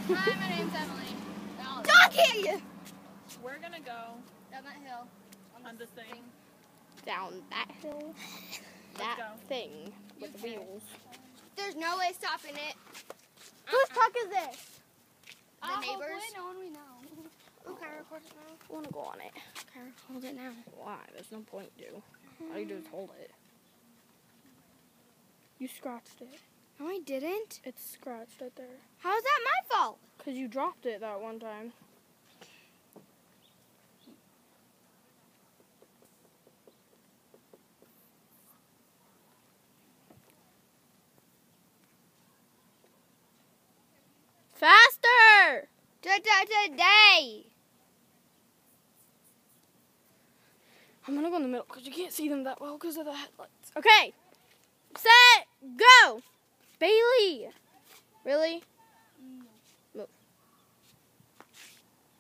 Hi, my name's Emily. Donkey! We're gonna go Down that hill. on this thing. Down that hill. Let's That go. thing with the wheels. There's no way stopping it. Whose truck is this? The neighbors. Hopefully no one we know. Okay, record it now. I want to go on it. Okay, hold it now. Why? There's no point to. All you do is hold it. You scratched it. No, I didn't. It's scratched right there. How is that my fault? Because you dropped it that one time. Faster! Today. I'm gonna go in the middle because you can't see them that well because of the headlights. Okay, set, go! Bailey! Really? Move.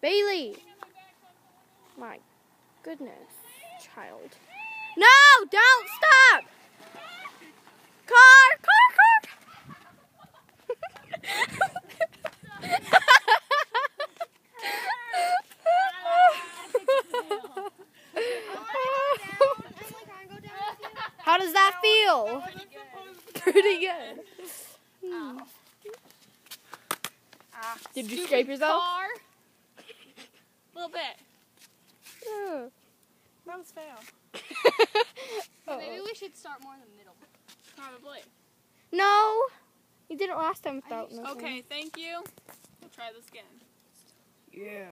Bailey! My goodness, child. No! Don't stop! Car! How does that feel? Pretty good. Did you scrape yourself? Car. A little bit. Yeah. That was fail. Maybe we should start more in the middle. Probably. No, you did it last time without. Okay, thank you. We'll try this again. Yeah.